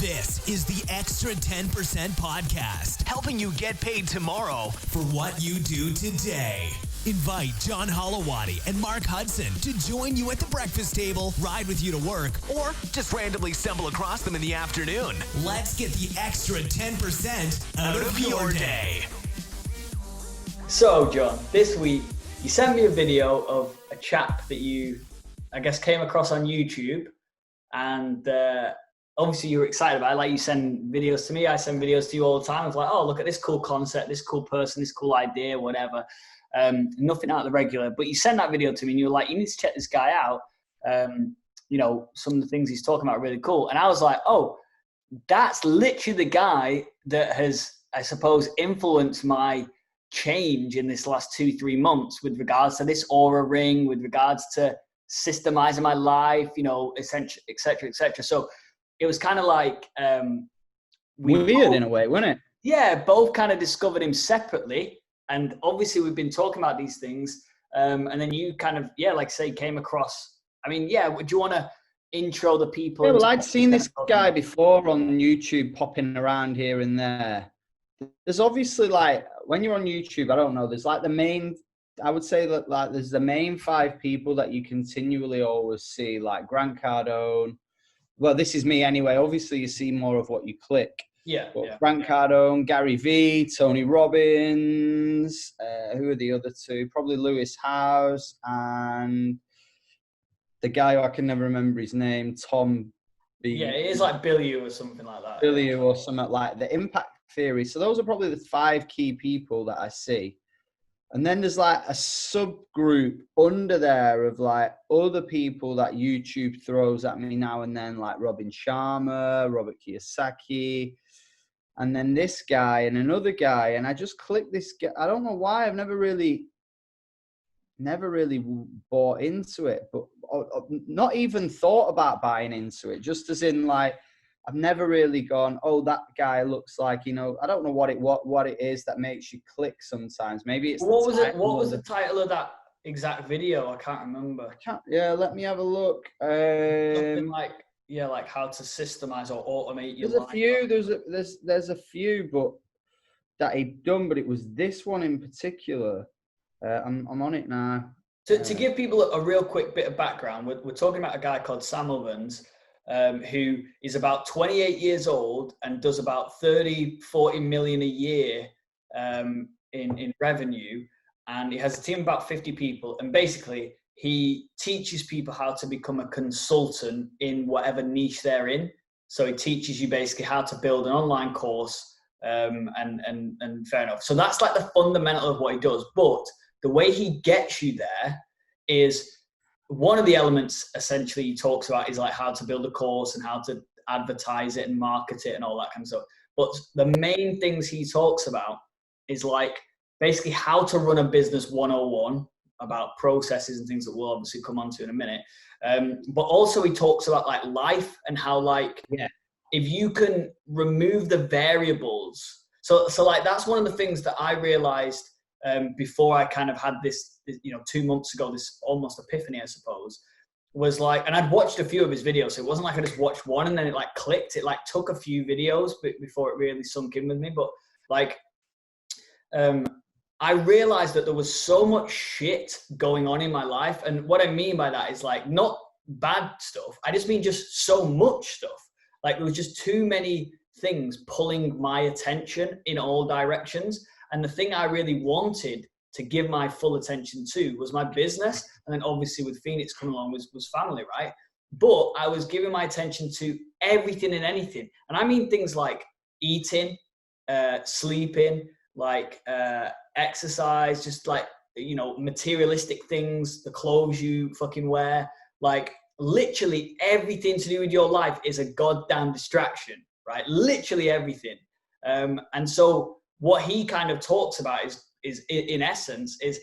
This is the Extra 10% Podcast, helping you get paid tomorrow for what you do today. Invite John Holowaty and Mark Hudson to join you at the breakfast table, ride with you to work, or just randomly stumble across them in the afternoon. Let's get the extra 10% out of your day. So, John, this week you sent me a video of a chap that you, I guess, came across on YouTube, and obviously you were excited about it. Like, you send videos to me, I send videos to you all the time. I was like, oh, look at this cool concept, this cool person, this cool idea, whatever. Nothing out of the regular, but you sent that video to me and you were like, you need to check this guy out. You know, some of the things he's talking about are really cool. And I was like, oh, that's literally the guy that has, I suppose, influenced my change in this last 2-3 months with regards to this aura ring, with regards to systemizing my life, you know, et cetera, et cetera. So it was kind of like weird in a way, wasn't it? Yeah, both kind of discovered him separately. And obviously we've been talking about these things. And then you kind of, yeah, like say, came across, I mean, yeah, would you want to intro the people? Yeah, well, I'd seen this guy before on YouTube popping around here and there. There's obviously, like, when you're on YouTube, I don't know, there's like the main, I would say that like there's the main 5 people that you continually always see, like Grant Cardone. Well, this is me anyway. Obviously you see more of what you click. Yeah. But Grant Cardone, Gary Vee, Tony Robbins, who are the other 2? Probably Lewis Howes and the guy who I can never remember his name, Tom B. Yeah, it is like Billy or something like that. Billy or something like the Impact Theory. So those are probably the 5 key people that I see. And then there's like a subgroup under there of like other people that YouTube throws at me now and then, like Robin Sharma, Robert Kiyosaki, and then this guy and another guy. And I just clicked this guy. I don't know why. I've never really bought into it, but not even thought about buying into it. Just as in, like, I've never really gone, oh, that guy looks like, you know, I don't know what it is that makes you click sometimes. Maybe it's what was the title of that exact video? I can't remember. Yeah, let me have a look. Something like, yeah, like how to systemize or automate your life. There's a few, but that he'd done, but it was this one in particular. I'm on it now. To give people a real quick bit of background, we're talking about a guy called Sam Ovens, who is about 28 years old and does about 30-40 million a year in revenue. And he has a team of about 50 people. And basically, he teaches people how to become a consultant in whatever niche they're in. So he teaches you basically how to build an online course, and fair enough. So that's like the fundamental of what he does. But the way he gets you there is, one of the elements essentially he talks about is like how to build a course and how to advertise it and market it and all that kind of stuff. But the main things he talks about is like basically how to run a business 101, about processes and things that we'll obviously come on to in a minute. But also he talks about like life and how, like, if you can remove the variables. So like that's one of the things that I realized before I kind of had this, you know, 2 months ago, this almost epiphany, I suppose, was like, and I'd watched a few of his videos. So it wasn't like I just watched one and then it like clicked. It like took a few videos before it really sunk in with me. But like, I realized that there was so much shit going on in my life. And what I mean by that is like, not bad stuff. I just mean just so much stuff. Like there was just too many things pulling my attention in all directions. And the thing I really wanted to give my full attention to was my business. And then obviously with Phoenix coming along was family, right? But I was giving my attention to everything and anything. And I mean things like eating, sleeping, like exercise, just like, you know, materialistic things, the clothes you fucking wear, like literally everything to do with your life is a goddamn distraction, right? Literally everything. And so what he kind of talks about is in essence is,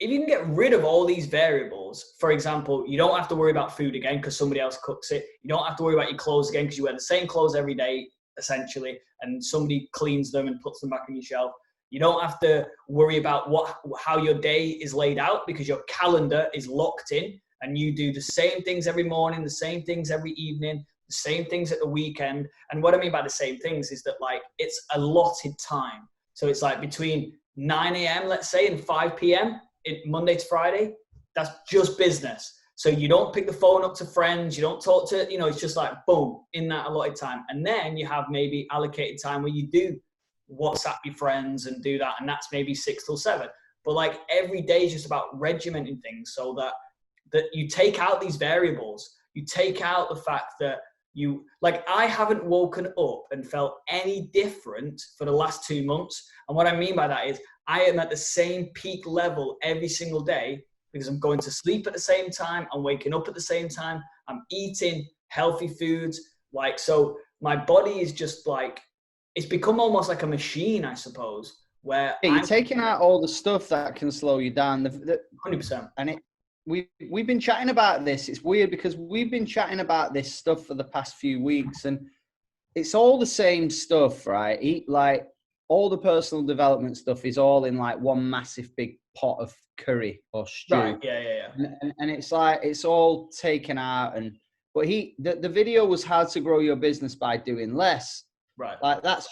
if you can get rid of all these variables, for example, you don't have to worry about food again because somebody else cooks it. You don't have to worry about your clothes again because you wear the same clothes every day, essentially, and somebody cleans them and puts them back on your shelf. You don't have to worry about how your day is laid out because your calendar is locked in and you do the same things every morning, the same things every evening, the same things at the weekend. And what I mean by the same things is that like it's allotted time. So it's like between 9 a.m., let's say, and 5 p.m. Monday to Friday. That's just business. So you don't pick the phone up to friends. You don't talk to, it's just like boom in that allotted time. And then you have maybe allocated time where you do WhatsApp your friends and do that. And that's maybe 6 till 7. But like every day is just about regimenting things so that you take out these variables. You take out the fact that I haven't woken up and felt any different for the last 2 months. And what I mean by that is I am at the same peak level every single day because I'm going to sleep at the same time. I'm waking up at the same time. I'm eating healthy foods. Like, so my body is just like, it's become almost like a machine, I suppose, where you're taking out all the stuff that can slow you down. 100%. And we've been chatting about this. It's weird because we've been chatting about this stuff for the past few weeks, and it's all the same stuff, right? Like all the personal development stuff is all in like one massive big pot of curry or stew. Right. Yeah. And it's like it's all taken out. But the video was how to grow your business by doing less. Right. Like that's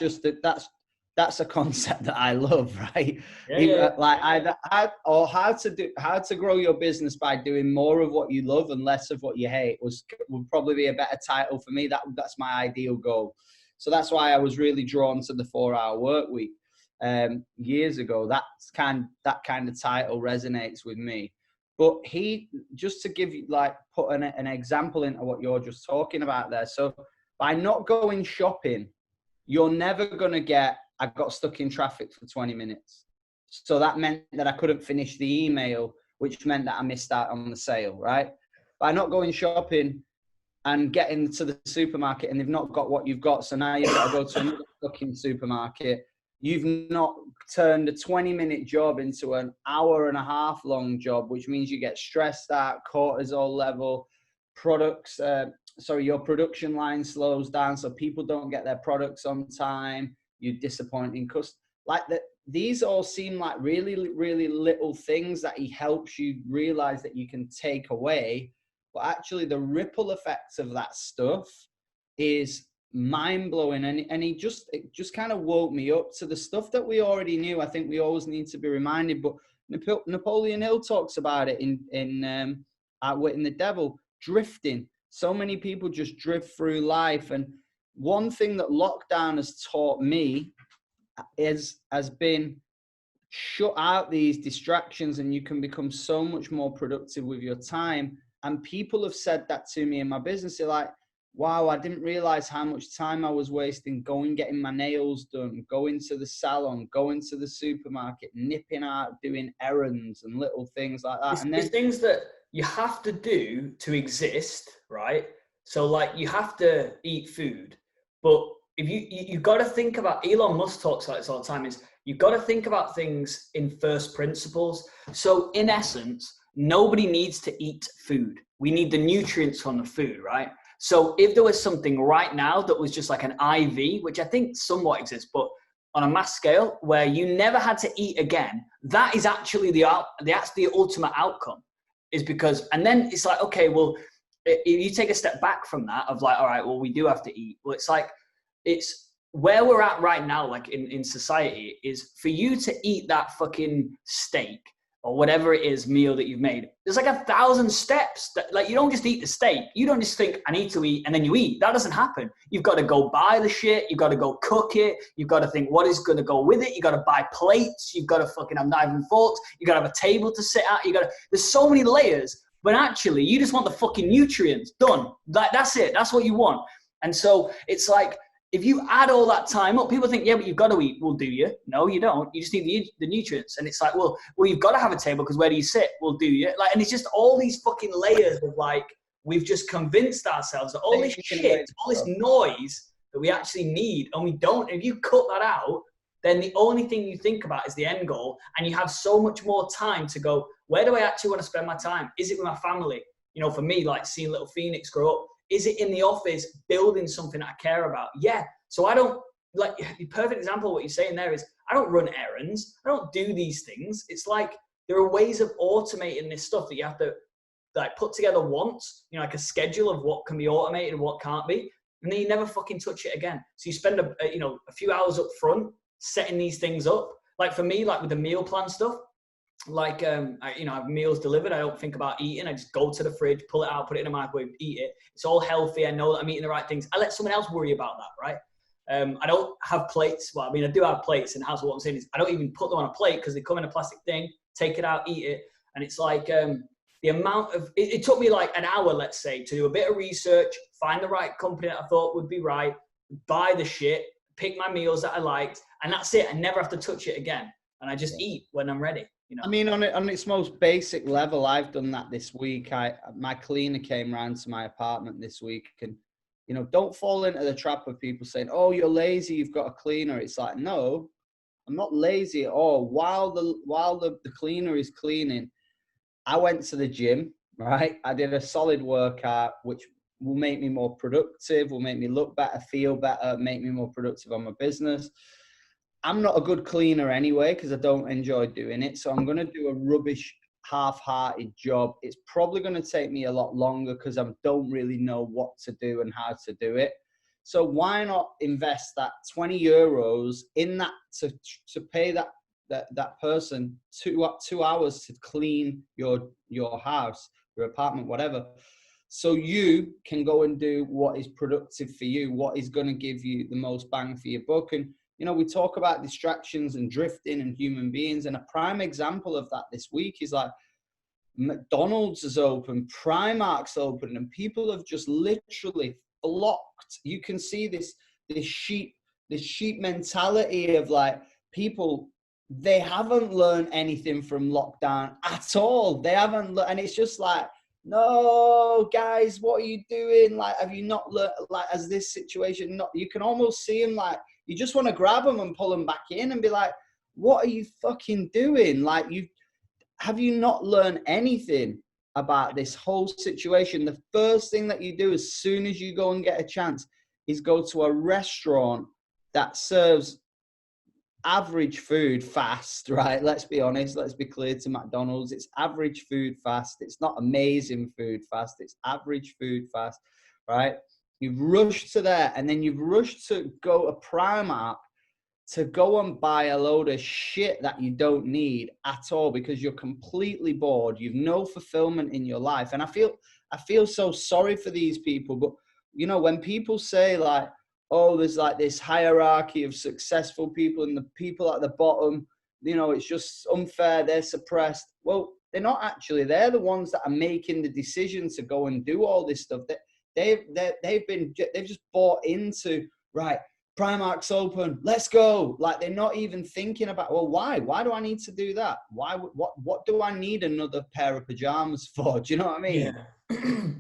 a concept that I love, right? Yeah. Like how to grow your business by doing more of what you love and less of what you hate would probably be a better title for me. That's my ideal goal. So that's why I was really drawn to the 4-hour work week years ago. That kind of title resonates with me. But just to give you put an example into what you're just talking about there. So by not going shopping, you're never going to get, I got stuck in traffic for 20 minutes. So that meant that I couldn't finish the email, which meant that I missed out on the sale, right? By not going shopping and getting to the supermarket and they've not got what you've got, so now you've got to go to another fucking supermarket. You've not turned a 20-minute job into an hour and a half long job, which means you get stressed out, cortisol level, your production line slows down, so people don't get their products on time. You're disappointing customers. These all seem like really, really little things that he helps you realize that you can take away. But actually the ripple effects of that stuff is mind-blowing. And it just kind of woke me up to the stuff that we already knew. I think we always need to be reminded. But Napoleon Hill talks about it in Outwitting the Devil, drifting. So many people just drift through life. And one thing that lockdown has taught me has been shut out these distractions, and you can become so much more productive with your time. And people have said that to me in my business. They're like, wow, I didn't realize how much time I was wasting getting my nails done, going to the salon, going to the supermarket, nipping out, doing errands and little things like that. There's things that you have to do to exist, right? So like you have to eat food, but if you've got to think about, Elon Musk talks like this all the time, is you've got to think about things in first principles. So in essence, nobody needs to eat food. We need the nutrients from the food, right? So if there was something right now that was just like an IV, which I think somewhat exists, but on a mass scale where you never had to eat again, that is actually that's the ultimate outcome, is because, and then it's like, okay, well, if you take a step back from that of like, all right, well, we do have to eat. Well, it's like, it's where we're at right now, like in society, is for you to eat that fucking steak or whatever it is meal that you've made. There's like 1,000 steps that, like, you don't just eat the steak. You don't just think I need to eat and then you eat. That doesn't happen. You've got to go buy the shit. You've got to go cook it. You've got to think what is going to go with it. You got to buy plates. You've got to fucking have knives and forks. You got to have a table to sit at. There's so many layers, but actually you just want the fucking nutrients done. Like, that's it. That's what you want. And so it's like, if you add all that time up, people think, yeah, but you've got to eat. Well, do you? No, you don't. You just need the nutrients. And it's like, well, you've got to have a table because where do you sit? Well, do you? Like, and it's just all these fucking layers of like, we've just convinced ourselves that all this shit, all this noise that we actually need, and we don't. If you cut that out, then the only thing you think about is the end goal, and you have so much more time to go, where do I actually want to spend my time? Is it with my family? You know, for me, like seeing little Phoenix grow up. Is it in the office building something I care about? Yeah. So I don't, like, the perfect example of what you're saying there is I don't run errands. I don't do these things. It's like there are ways of automating this stuff that you have to like put together once, you know, like a schedule of what can be automated and what can't be. and then you never fucking touch it again. So you spend a few hours up front setting these things up. Like for me, like with the meal plan stuff, like I have meals delivered. I don't think about eating. I just go to the fridge, pull it out, put it in the microwave, eat it. It's all healthy. I know that I'm eating the right things. I let someone else worry about that, right? I don't have plates. Well, I mean, I do have plates in the house. What I'm saying is I don't even put them on a plate because they come in a plastic thing. Take it out, eat it. And it's like the amount of, it took me like an hour, let's say, to do a bit of research, find the right company that I thought would be right, buy the shit, pick my meals that I liked, and that's it. I never have to touch it again. And I just eat when I'm ready. I mean, on its most basic level, I've done that this week. My cleaner came round to my apartment this week, and don't fall into the trap of people saying, "Oh, you're lazy, you've got a cleaner." It's like, no, I'm not lazy at all. While the cleaner is cleaning, I went to the gym, right? I did a solid workout, which will make me more productive, will make me look better, feel better, make me more productive on my business. I'm not a good cleaner anyway because I don't enjoy doing it. So I'm going to do a rubbish, half-hearted job. It's probably going to take me a lot longer because I don't really know what to do and how to do it. So why not invest that 20 euros in that to pay that person 2 hours to clean your house, your apartment, whatever. So you can go and do what is productive for you, what is going to give you the most bang for your buck. And we talk about distractions and drifting and human beings. And a prime example of that this week is like McDonald's is open, Primark's open, and people have just literally flocked. You can see this sheep mentality of like people, they haven't learned anything from lockdown at all. They haven't learned, and it's just like, no, guys, what are you doing? Like, have you not learned, like, as this situation, you can almost see them like, you just want to grab them and pull them back in and be like, what are you fucking doing? Like, have you not learned anything about this whole situation? The first thing that you do as soon as you go and get a chance is go to a restaurant that serves average food fast, right? Let's be honest. Let's be clear to McDonald's. It's average food fast. It's not amazing food fast. It's average food fast, right? You've rushed to there, and then you've rushed to go to Primark to go and buy a load of shit that you don't need at all because you're completely bored. You've no fulfillment in your life. And I feel so sorry for these people. But, when people say like, oh, there's like this hierarchy of successful people and the people at the bottom, it's just unfair, they're suppressed. Well, they're not actually. They're the ones that are making the decision to go and do all this stuff. They've just bought into, right, Primark's open, let's go. Like, they're not even thinking about, well, why do I need to do that? What do I need another pair of pajamas for? Do you know what I mean? Yeah.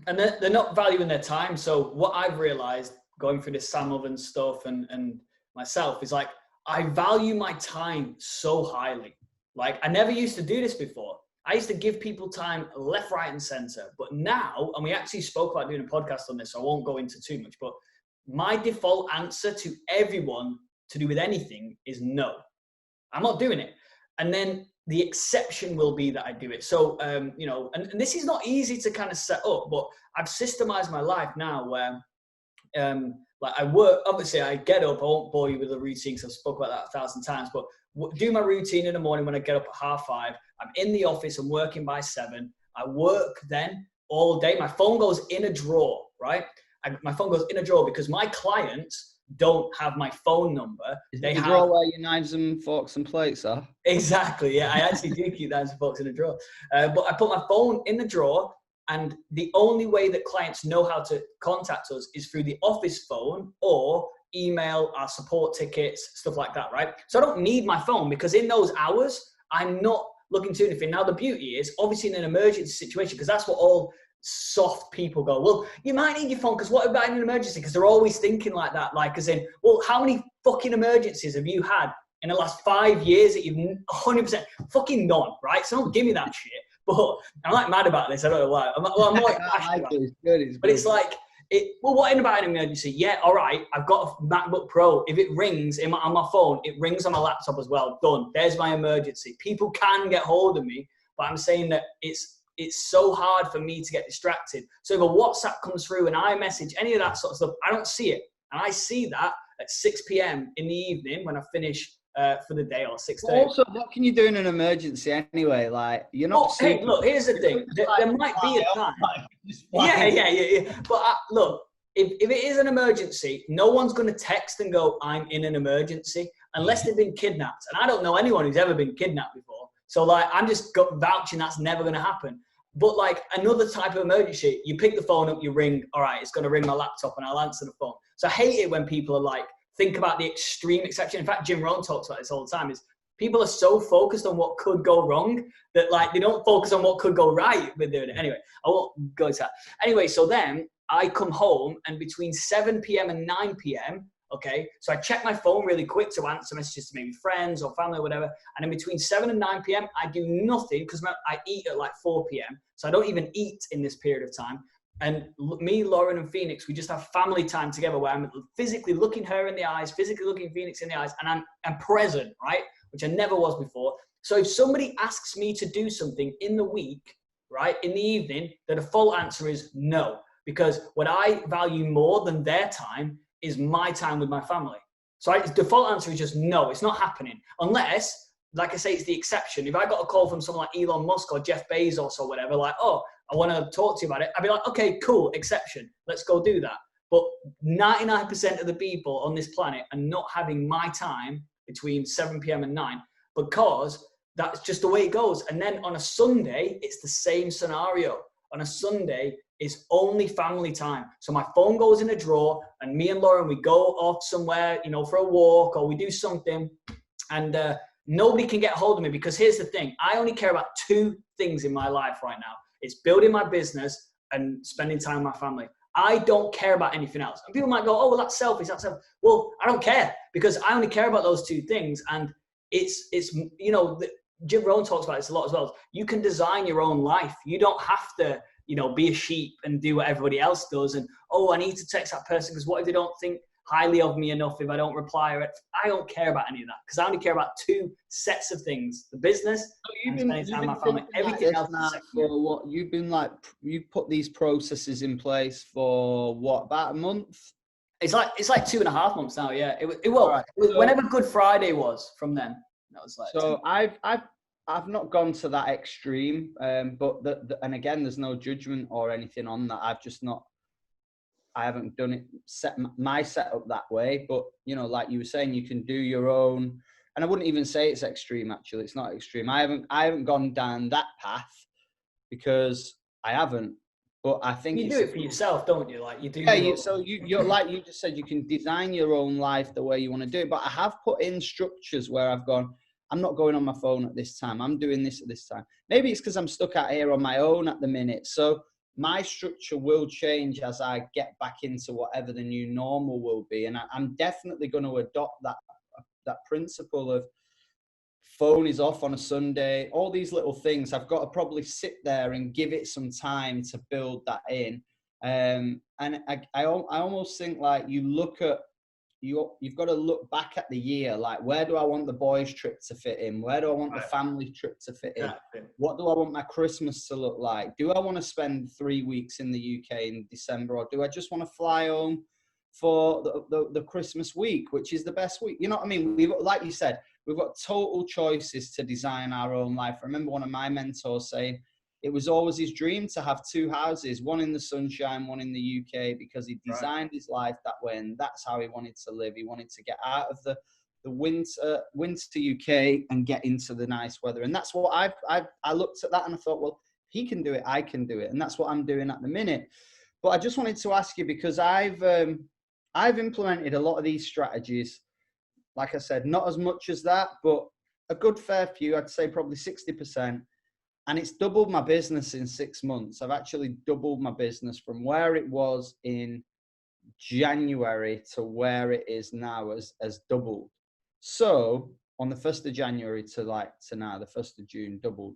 And they're not valuing their time. So what I've realized going through this Sam Ovens stuff and myself is like, I value my time so highly. Like, I never used to do this before. I used to give people time left, right, and center. But now, and we actually spoke about doing a podcast on this, so I won't go into too much, but my default answer to everyone to do with anything is no. I'm not doing it. And then the exception will be that I do it. So, and this is not easy to kind of set up, but I've systemized my life now where, like I work, obviously I get up, I won't bore you with the routine because I've spoken about that 1,000 times, but do my routine in the morning when I get up at 5:30. I'm in the office, I'm working by 7. I work then all day. My phone goes in a drawer, right? My phone goes in a drawer because my clients don't have my phone number. They have the drawer where your knives and forks and plates are. Exactly. Yeah, I actually do keep knives and forks in a drawer. But I put my phone in the drawer, and the only way that clients know how to contact us is through the office phone or email, our support tickets, stuff like that, right? So I don't need my phone because in those hours, I'm not looking to anything. Now, the beauty is obviously in an emergency situation, because that's what all soft people go, well, you might need your phone because what about in an emergency? Because they're always thinking like that, like as in, well, how many fucking emergencies have you had in the last 5 years that you've 100% fucking none, right? So don't give me that shit. But I'm like mad about this. I don't know why. I'm like passionate about it. It's but it's like, what about an emergency? Yeah, all right. I've got a MacBook Pro. If it rings on my phone, it rings on my laptop as well. Done. There's my emergency. People can get hold of me, but I'm saying that it's it's so hard for me to get distracted. So if a WhatsApp comes through, an iMessage, any of that sort of stuff, I don't see it. And I see that at 6 p.m. in the evening when I finish for the day, or 6:30. Also, what can you do in an emergency anyway? Like, you're not. Hey, look, here's the thing. There might be a time. Yeah. But look, if it is an emergency, no one's going to text and go, I'm in an emergency, unless they've been kidnapped. And I don't know anyone who's ever been kidnapped before. So, like, I'm just vouching that's never going to happen. But, like, another type of emergency, you pick the phone up, you ring, all right, it's going to ring my laptop and I'll answer the phone. So I hate it when people are like, think about the extreme exception. In fact, Jim Rohn talks about this all the time, is people are so focused on what could go wrong that, like, they don't focus on what could go right with doing it. Anyway, I won't go into that. Anyway, so then I come home, and between 7 p.m. and 9 p.m., okay, so I check my phone really quick to answer messages to maybe friends or family or whatever. And in between 7 and 9 p.m., I do nothing because I eat at like 4 p.m. So I don't even eat in this period of time. And me, Lauren, and Phoenix, we just have family time together where I'm physically looking her in the eyes, physically looking Phoenix in the eyes, and I'm present, right? Which I never was before. So if somebody asks me to do something in the week, right, in the evening, the default answer is no. Because what I value more than their time is my time with my family. So the default answer is just no, it's not happening. Unless, like I say, it's the exception. If I got a call from someone like Elon Musk or Jeff Bezos or whatever, like, oh, I want to talk to you about it, I'd be like, okay, cool, exception. Let's go do that. But 99% of the people on this planet are not having my time between 7 p.m. and 9 because that's just the way it goes. And then on a Sunday, it's the same scenario. On a Sunday, it's only family time. So my phone goes in a drawer, and me and Lauren, we go off somewhere, you know, for a walk, or we do something, and nobody can get hold of me, because here's the thing. I only care about two things in my life right now. It's building my business and spending time with my family. I don't care about anything else. And people might go, oh, well, that's selfish. That's selfish. Well, I don't care, because I only care about those two things. And it's you know, Jim Rohn talks about this a lot as well. You can design your own life. You don't have to, you know, be a sheep and do what everybody else does. And, oh, I need to text that person because what if they don't think highly of me enough if I don't reply? Or I don't care about any of that, because I only care about two sets of things: the business and spending time with my family. Everything else is for what you've been like. You put these processes in place for what, about a month? It's like 2.5 months now. Yeah, it was right. Whenever Good Friday was from then. That was like. So I've not gone to that extreme, but and again, there's no judgment or anything on that. I haven't done it, set my setup that way. But, you know, like you were saying, you can do your own, and I wouldn't even say it's extreme. Actually, it's not extreme. I haven't gone down that path because I haven't. But I think you do it for yourself, don't you? Like you do. Yeah. You're like you just said, you can design your own life the way you want to do it. But I have put in structures where I've gone, I'm not going on my phone at this time. I'm doing this at this time. Maybe it's because I'm stuck out here on my own at the minute. So my structure will change as I get back into whatever the new normal will be. And I'm definitely going to adopt that principle of phone is off on a Sunday. All these little things, I've got to probably sit there and give it some time to build that in. And I almost think, like, you've got to look back at the year, like, where do I want the boys' trip to fit in? Where do I want the family trip to fit in? What do I want my Christmas to look like? Do I want to spend 3 weeks in the UK in December, or do I just want to fly home for the Christmas week, which is the best week? You know what I mean? Like you said, we've got total choices to design our own life. I remember one of my mentors saying, it was always his dream to have two houses, one in the sunshine, one in the UK, because he designed his life that way, and that's how he wanted to live. He wanted to get out of the winter UK and get into the nice weather. And that's what I looked at that and I thought, well, he can do it, I can do it. And that's what I'm doing at the minute. But I just wanted to ask you, because I've implemented a lot of these strategies. Like I said, not as much as that, but a good fair few. I'd say probably 60%. And it's doubled my business in 6 months. I've actually doubled my business from where it was in January to where it is now, as doubled. So on the 1st of January to now, the 1st of June, doubled.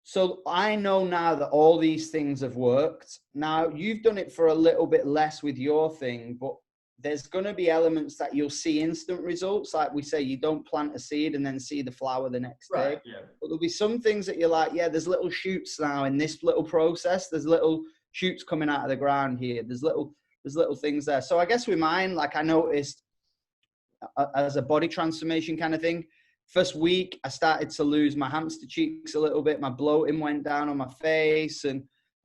So I know now that all these things have worked. Now, you've done it for a little bit less with your thing, but there's going to be elements that you'll see instant results. Like we say, you don't plant a seed and then see the flower the next day. Yeah. But there'll be some things that you're like, yeah, there's little shoots now in this little process. There's little shoots coming out of the ground here. There's little things there. So I guess with mine, like I noticed as a body transformation kind of thing, first week, I started to lose my hamster cheeks a little bit. My bloating went down on my face.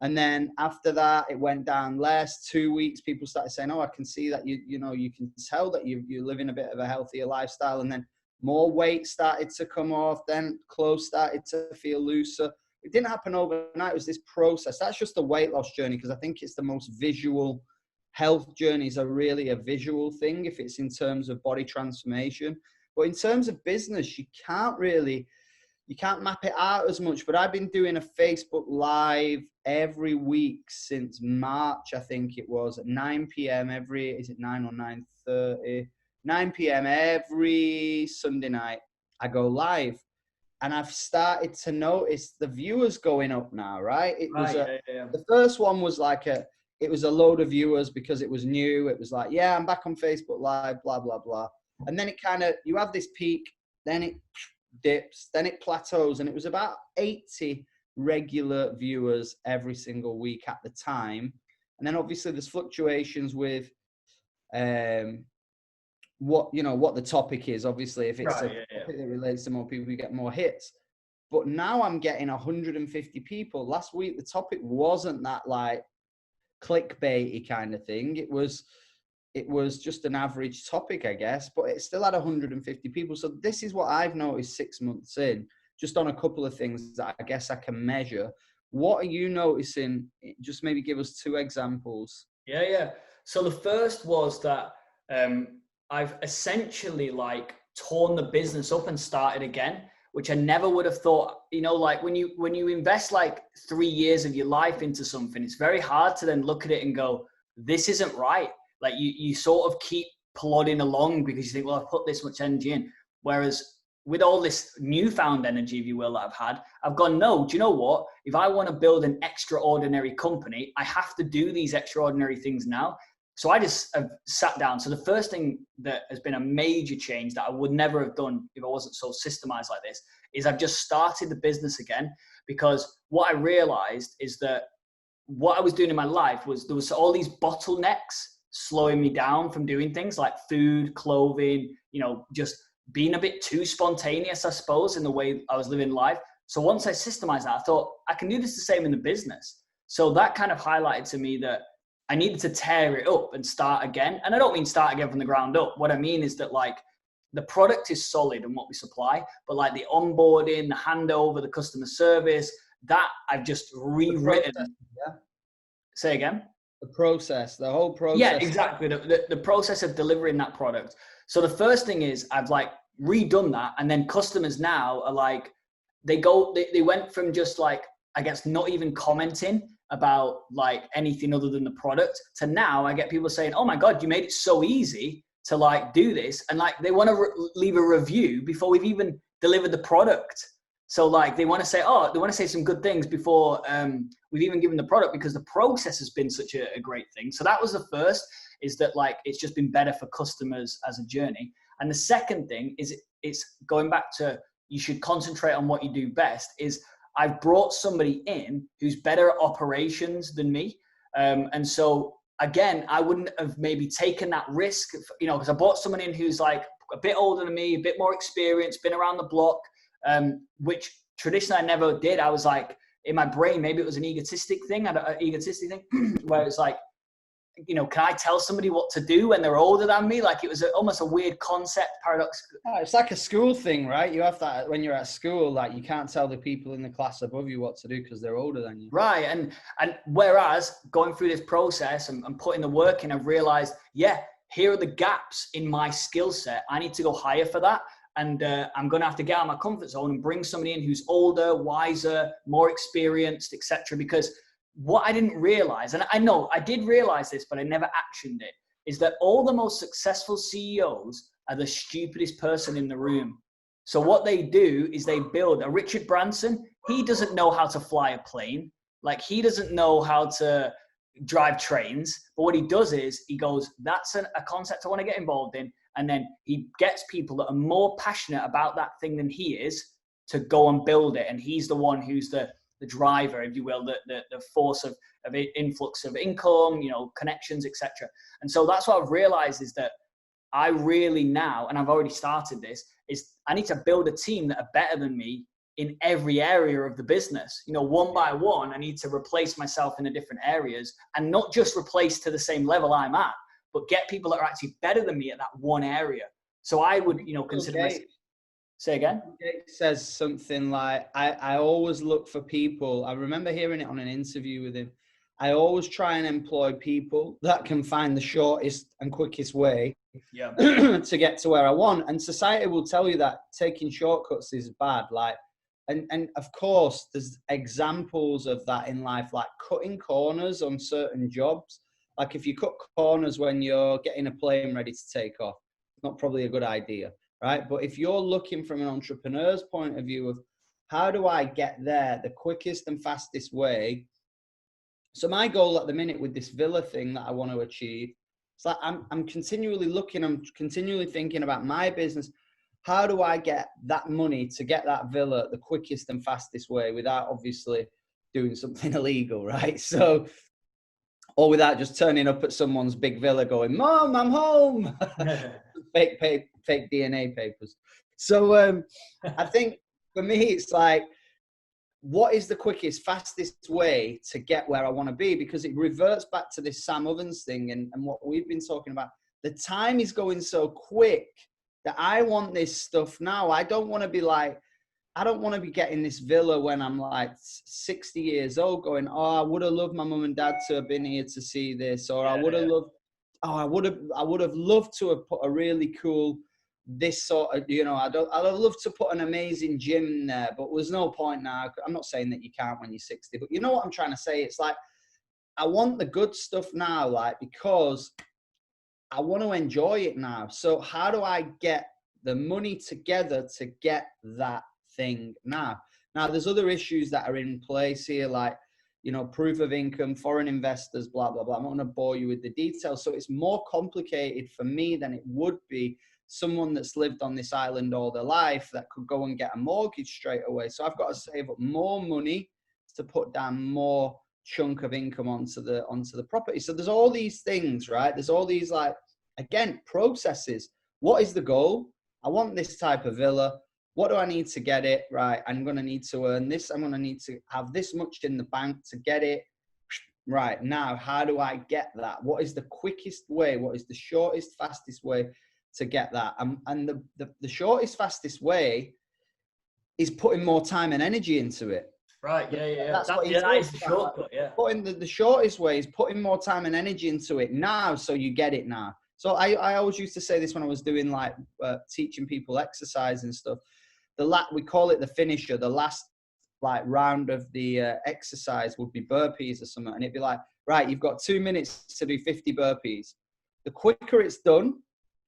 And then after that, it went down less. 2 weeks, people started saying, oh, I can see that you can tell that you're living a bit of a healthier lifestyle. And then more weight started to come off. Then clothes started to feel looser. It didn't happen overnight. It was this process. That's just the weight loss journey, because I think it's the most visual. Health journeys are really a visual thing if it's in terms of body transformation. But in terms of business, you can't map it out as much. But I've been doing a Facebook Live every week since March, I think it was, at 9 p.m. is it 9 or 9:30? 9 p.m. every Sunday night, I go live. And I've started to notice the viewers going up now, right? The first one was like it was a load of viewers because it was new. It was like, yeah, I'm back on Facebook Live, blah, blah, blah. And then it you have this peak, then it dips, then it plateaus. And it was about 80 regular viewers every single week at the time. And then obviously there's fluctuations with what the topic is. Obviously, if it's topic that relates to more people, you get more hits. But now I'm getting 150 people. Last week, the topic wasn't that like clickbaity kind of thing. It was just an average topic, I guess, but it still had 150 people. So this is what I've noticed 6 months in, just on a couple of things that I guess I can measure. What are you noticing? Just maybe give us 2 examples. Yeah. So the first was that I've essentially like torn the business up and started again, which I never would have thought. Like when you invest like 3 years of your life into something, it's very hard to then look at it and go, this isn't right. Like you sort of keep plodding along because you think, well, I've put this much energy in. Whereas with all this newfound energy, if you will, that I've had, I've gone, no, do you know what? If I want to build an extraordinary company, I have to do these extraordinary things now. So I just have sat down. So the first thing that has been a major change that I would never have done if I wasn't so systemized like this is I've just started the business again, because what I realized is that what I was doing in my life was there was all these bottlenecks slowing me down from doing things like food, clothing, just being a bit too spontaneous, I suppose, in the way I was living life. So once I systemized that, I thought I can do this the same in the business. So that kind of highlighted to me that I needed to tear it up and start again. And I don't mean start again from the ground up. What I mean is that like the product is solid and what we supply, but like the onboarding, the handover, the customer service, that I've just rewritten. Say again? The whole process. Yeah, exactly. The process of delivering that product. So the first thing is I've like redone that. And then customers now are like, they went from just like, I guess, not even commenting about like anything other than the product to now I get people saying, oh my God, you made it so easy to like do this. And like, they want to leave a review before we've even delivered the product. So like they want to say some good things before we've even given the product, because the process has been such a great thing. So that was the first, is that like, it's just been better for customers as a journey. And the second thing is it's going back to, you should concentrate on what you do best, is I've brought somebody in who's better at operations than me. And so again, I wouldn't have maybe taken that risk, because I brought someone in who's like a bit older than me, a bit more experienced, been around the block, which traditionally I never did. I was like, in my brain, maybe it was an egotistic thing where it's like, can I tell somebody what to do when they're older than me? Like it was almost a weird concept, paradox. Oh, it's like a school thing, right? You have that when you're at school, like you can't tell the people in the class above you what to do because they're older than you. Right. And whereas going through this process and putting the work in, I've realized, here are the gaps in my skill set. I need to go higher for that. And I'm going to have to get out of my comfort zone and bring somebody in who's older, wiser, more experienced, etc. Because what I didn't realize, and I know I did realize this, but I never actioned it, is that all the most successful CEOs are the stupidest person in the room. So what they do is they build a Richard Branson. He doesn't know how to fly a plane. Like he doesn't know how to, drive trains. But what he does is he goes, that's a concept I want to get involved in. And then he gets people that are more passionate about that thing than he is to go and build it. And he's the one who's the driver, if you will, the force of influx of income, connections, etc. And so that's what I've realized is that I really now, and I've already started this, is I need to build a team that are better than me in every area of the business. One by one, I need to replace myself in the different areas, and not just replace to the same level I'm at, but get people that are actually better than me at that one area. So I would, consider myself. Say again? It says something like, I always look for people. I remember hearing it on an interview with him. I always try and employ people that can find the shortest and quickest way to get to where I want. And society will tell you that taking shortcuts is bad. And of course, there's examples of that in life, like cutting corners on certain jobs. Like if you cut corners when you're getting a plane ready to take off, not probably a good idea. Right. But if you're looking from an entrepreneur's point of view of how do I get there the quickest and fastest way? So my goal at the minute with this villa thing that I want to achieve, it's like I'm continually looking, I'm continually thinking about my business. How do I get that money to get that villa the quickest and fastest way without obviously doing something illegal, right? So, or without just turning up at someone's big villa going, Mom, I'm home. Fake DNA papers. So I think for me, it's like, what is the quickest, fastest way to get where I want to be? Because it reverts back to this Sam Ovens thing and what we've been talking about. The time is going so quick that I want this stuff now. I don't want to be getting this villa when I'm like 60 years old going, I would have loved my mum and dad to have been here to see this. Or I would have loved, I would have loved to have put a really cool, this sort of, I'd have loved to put an amazing gym in there, but there's no point now. I'm not saying that you can't when you're 60, but you know what I'm trying to say? It's like, I want the good stuff now, because I want to enjoy it now. So how do I get the money together to get that thing now? Now, there's other issues that are in place here, like, proof of income, foreign investors, blah, blah, blah. I'm not going to bore you with the details. So it's more complicated for me than it would be someone that's lived on this island all their life that could go and get a mortgage straight away. So I've got to save up more money to put down more chunk of income onto the property. So there's all these things, right? There's all these, like, again, processes. What is the goal? I want this type of villa. What do I need to get it? Right. I'm going to need to earn this. I'm going to need to have this much in the bank to get it. Right. Now, how do I get that? What is the quickest way? What is the shortest, fastest way to get that? And the shortest, fastest way is putting more time and energy into it. Right. Yeah. That's what that is the shortcut. Yeah. Putting the shortest way is putting more time and energy into it now, so you get it now. So I always used to say this when I was doing like teaching people exercise and stuff. We call it the finisher. The last like round of the exercise would be burpees or something, and it'd be like, right, you've got 2 minutes to do 50 burpees. The quicker it's done,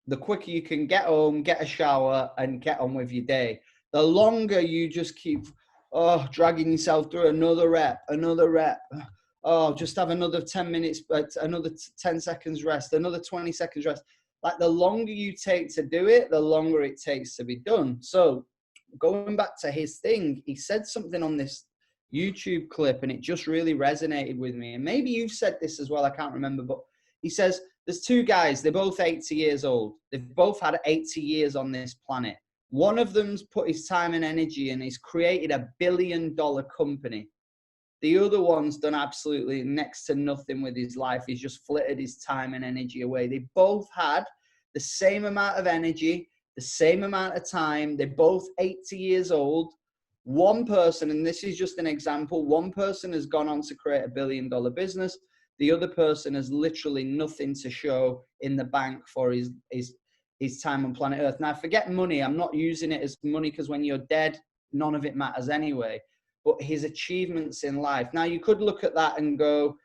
the quicker you can get home, get a shower, and get on with your day. The longer you just keep dragging yourself through another rep. Just have another 10 minutes, but another 10 seconds rest, another 20 seconds rest. Like the longer you take to do it, the longer it takes to be done. So going back to his thing, he said something on this YouTube clip and it just really resonated with me. And maybe you've said this as well, I can't remember, but he says there's two guys, they're both 80 years old. They've both had 80 years on this planet. One of them's put his time and energy and he's created $1 billion company. The other one's done absolutely next to nothing with his life. He's just flitted his time and energy away. They both had the same amount of energy, the same amount of time. They're both 80 years old. One person, and this is just an example, one person has gone on to create $1 billion business. The other person has literally nothing to show in the bank for his time on planet Earth. Now, forget money. I'm not using it as money because when you're dead, none of it matters anyway. But his achievements in life. Now, you could look at that and go,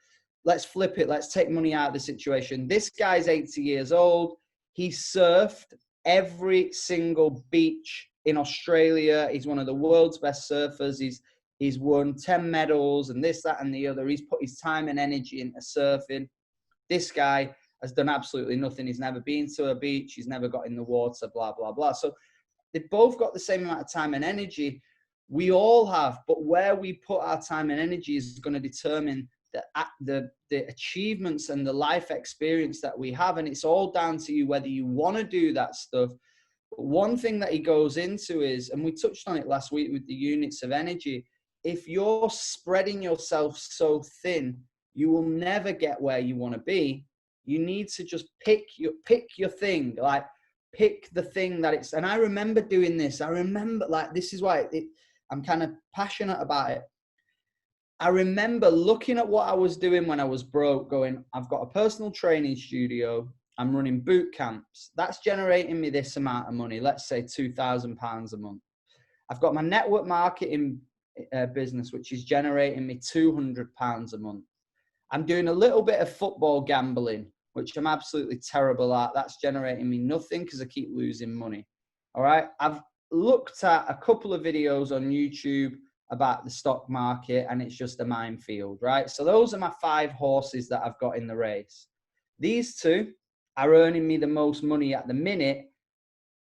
let's flip it. Let's take money out of the situation. This guy's 80 years old. He surfed every single beach in Australia. He's one of the world's best surfers. He's won 10 medals and this, that, and the other. He's put his time and energy into surfing. This guy has done absolutely nothing. He's never been to a beach. He's never got in the water, blah, blah, blah. So they've both got the same amount of time and energy. We all have, but where we put our time and energy is going to determine the achievements and the life experience that we have. And it's all down to you whether you want to do that stuff. But one thing that he goes into is, and we touched on it last week with the units of energy, if you're spreading yourself so thin, you will never get where you want to be. You need to just pick your thing, like pick the thing that it's, and I remember doing this. I remember, like, this is why I'm kind of passionate about it. I remember looking at what I was doing when I was broke, going, I've got a personal training studio. I'm running boot camps. That's generating me this amount of money. Let's say £2,000 a month. I've got my network marketing business, which is generating me £200 a month. I'm doing a little bit of football gambling, which I'm absolutely terrible at. That's generating me nothing because I keep losing money. All right. I've looked at a couple of videos on YouTube about the stock market, and it's just a minefield, right? So those are my 5 horses that I've got in the race. These 2 are earning me the most money at the minute.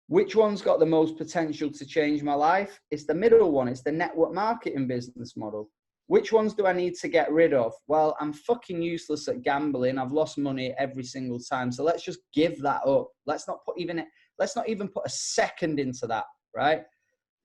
Which one's got the most potential to change my life? It's the middle one. It's the network marketing business model. Which ones do I need to get rid of? Well, I'm fucking useless at gambling. I've lost money every single time. So let's just give that up. Let's not even put a second into that, right?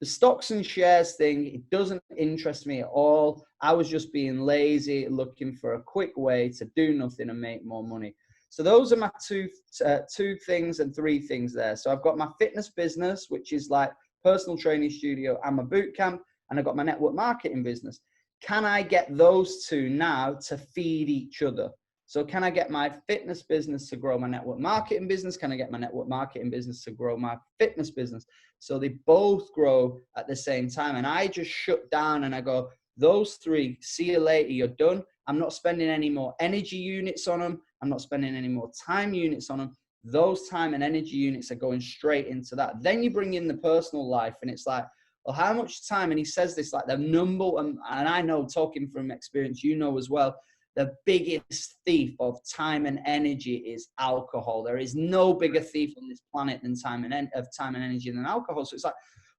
The stocks and shares thing, it doesn't interest me at all. I was just being lazy, looking for a quick way to do nothing and make more money. So those are my two things and 3 things there. So I've got my fitness business, which is like personal training studio and my boot camp, and I've got my network marketing business. Can I get those 2 now to feed each other? So can I get my fitness business to grow my network marketing business? Can I get my network marketing business to grow my fitness business? So they both grow at the same time. And I just shut down and I go, those 3, see you later, you're done. I'm not spending any more energy units on them. I'm not spending any more time units on them. Those time and energy units are going straight into that. Then you bring in the personal life and it's like, well, how much time? And he says this, like the number, and I know, talking from experience, you know as well, the biggest thief of time and energy is alcohol. There is no bigger thief on this planet than time and energy than alcohol. So it's like,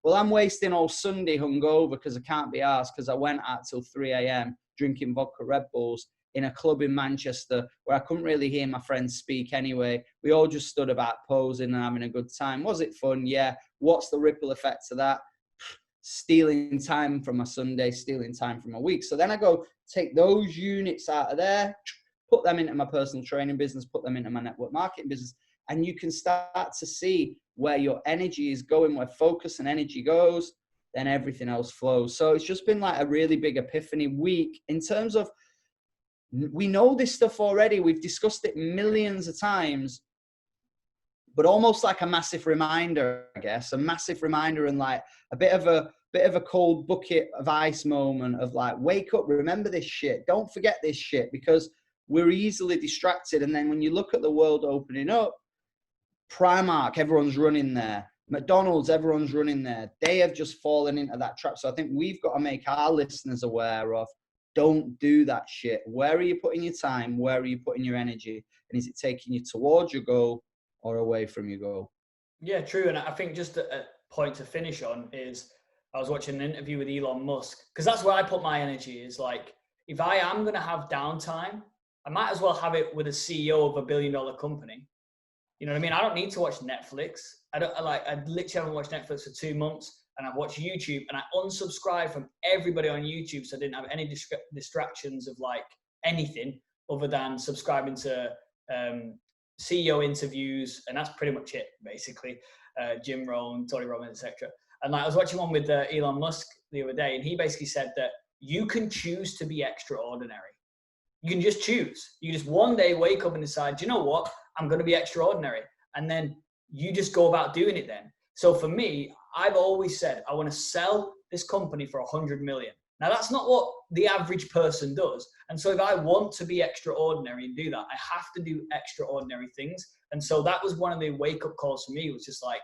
well, I'm wasting all Sunday hungover because I can't be arsed because I went out till 3 a.m. drinking vodka Red Bulls in a club in Manchester where I couldn't really hear my friends speak anyway. We all just stood about posing and having a good time. Was it fun? Yeah. What's the ripple effect of that? Stealing time from my Sunday, stealing time from my week. So then I go take those units out of there, put them into my personal training business, put them into my network marketing business, and you can start to see where your energy is going, where focus and energy goes, then everything else flows. So it's just been like a really big epiphany week in terms of, we know this stuff already. We've discussed it millions of times, but almost like a massive reminder, I guess, a massive reminder and like a bit of a cold bucket of ice moment of like, wake up, remember this shit. Don't forget this shit, because we're easily distracted. And then when you look at the world opening up, Primark, everyone's running there. McDonald's, everyone's running there. They have just fallen into that trap. So I think we've got to make our listeners aware of, don't do that shit. Where are you putting your time? Where are you putting your energy? And is it taking you towards your goal or away from your goal? Yeah, true. And I think just a point to finish on is, I was watching an interview with Elon Musk, because that's where I put my energy, is like, if I am going to have downtime, I might as well have it with a CEO of a $1 billion company. You know what I mean? I don't need to watch Netflix. I literally haven't watched Netflix for 2 months, and I've watched YouTube, and I unsubscribed from everybody on YouTube. So I didn't have any distractions of like anything other than subscribing to CEO interviews. And that's pretty much it, basically. Jim Rohn, Tony Robbins, etc. And like, I was watching one with Elon Musk the other day, and he basically said that you can choose to be extraordinary. You can just choose. You just one day wake up and decide, do you know what? I'm going to be extraordinary. And then you just go about doing it then. So for me, I've always said, I want to sell this company for 100 million. Now, that's not what the average person does. And so if I want to be extraordinary and do that, I have to do extraordinary things. And so that was one of the wake-up calls for me, was just like,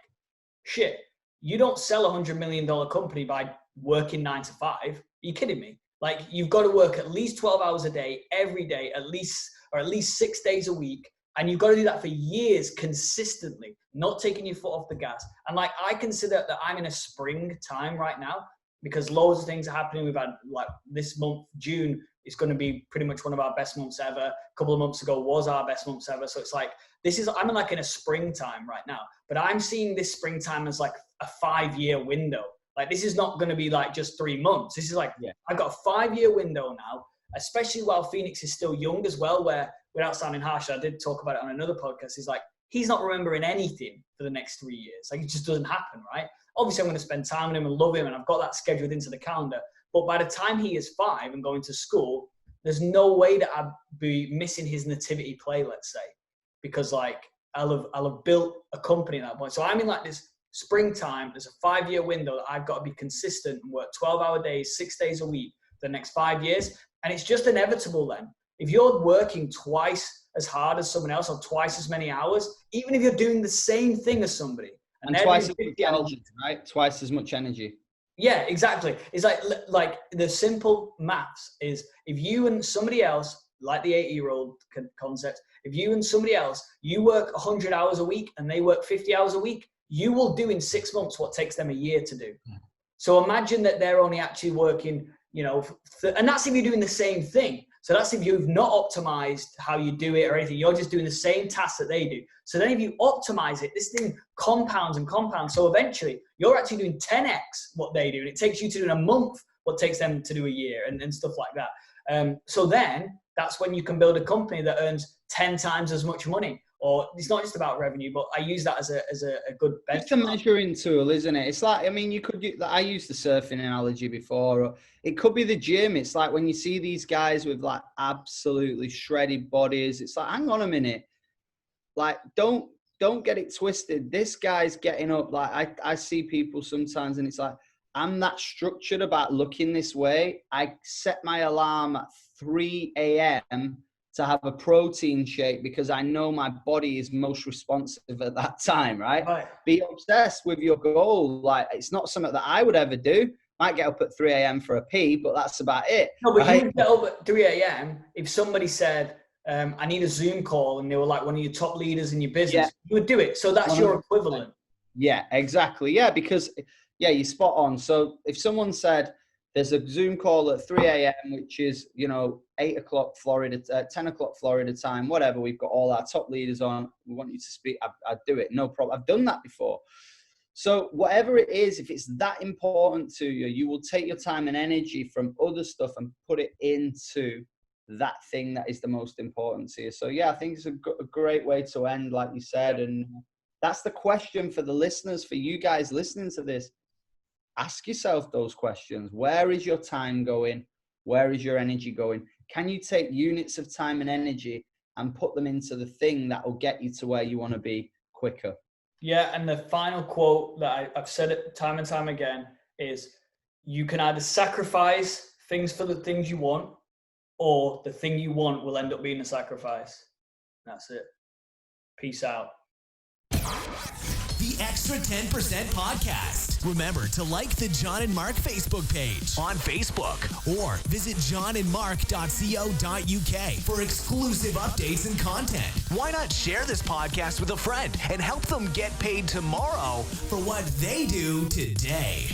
shit, you don't sell $100 million company by working 9 to 5. Are you kidding me? Like, you've got to work at least 12 hours a day, every day, at least 6 days a week. And you've got to do that for years consistently, not taking your foot off the gas. And like, I consider that I'm in a spring time right now because loads of things are happening. We've had like this month, June, is going to be pretty much one of our best months ever. A couple of months ago was our best months ever. So it's like, I'm like in a springtime right now, but I'm seeing this springtime as like a 5-year window. Like, this is not going to be like just 3 months. This is like, I've got a 5-year window now, especially while Phoenix is still young as well, where, without sounding harsh, I did talk about it on another podcast, is like, he's not remembering anything for the next 3 years. Like, it just doesn't happen, right? Obviously, I'm going to spend time with him and love him, and I've got that scheduled into the calendar. But by the time he is 5 and going to school, there's no way that I'd be missing his nativity play, let's say, because like, I'll have built a company at that point. So I'm in like this springtime. There's a 5-year window that I've got to be consistent and work 12-hour days, 6 days a week for the next 5 years. And it's just inevitable then. If you're working twice as hard as someone else or twice as many hours, even if you're doing the same thing as somebody. And twice as much energy, right? Twice as much energy. Yeah, exactly. It's like the simple maths is, if you and somebody else, like the 80-year-old concept, if you and somebody else, you work 100 hours a week and they work 50 hours a week, you will do in 6 months what takes them a year to do. So imagine that they're only actually working, and that's if you're doing the same thing. So that's if you've not optimized how you do it or anything. You're just doing the same tasks that they do. So then if you optimize it, this thing compounds and compounds. So eventually you're actually doing 10x what they do. And it takes you to do in a month what takes them to do a year and stuff like that. So then that's when you can build a company that earns 10 times as much money. Or it's not just about revenue, but I use that as a good benchmark. It's a measuring tool, isn't it? It's like, I mean, I used the surfing analogy before. Or it could be the gym. It's like when you see these guys with like absolutely shredded bodies, it's like, hang on a minute. Like, don't get it twisted. This guy's getting up. Like, I see people sometimes and it's like, I'm that structured about looking this way. I set my alarm at 3 a.m. to have a protein shake because I know my body is most responsive at that time, right? Be obsessed with your goal. Like, it's not something that I would ever do. Might get up at 3 a.m. for a pee, but that's about it. No, but right? You would get up at 3 a.m. if somebody said, I need a Zoom call, and they were like one of your top leaders in your business, you would do it. So that's 100%. Your equivalent. Yeah, exactly. Yeah, because, you're spot on. So if someone said, there's a Zoom call at 3 a.m., which is, 8 o'clock Florida, 10 o'clock Florida time, whatever. We've got all our top leaders on. We want you to speak. I'd do it. No problem. I've done that before. So whatever it is, if it's that important to you, you will take your time and energy from other stuff and put it into that thing that is the most important to you. So I think it's a great way to end, like you said. And that's the question for the listeners, for you guys listening to this. Ask yourself those questions. Where is your time going? Where is your energy going? Can you take units of time and energy and put them into the thing that will get you to where you want to be quicker? Yeah, and the final quote that I've said it time and time again is, you can either sacrifice things for the things you want, or the thing you want will end up being a sacrifice. That's it. Peace out. The Extra 10% Podcast. Remember to like the John and Mark Facebook page on Facebook, or visit johnandmark.co.uk for exclusive updates and content. Why not share this podcast with a friend and help them get paid tomorrow for what they do today?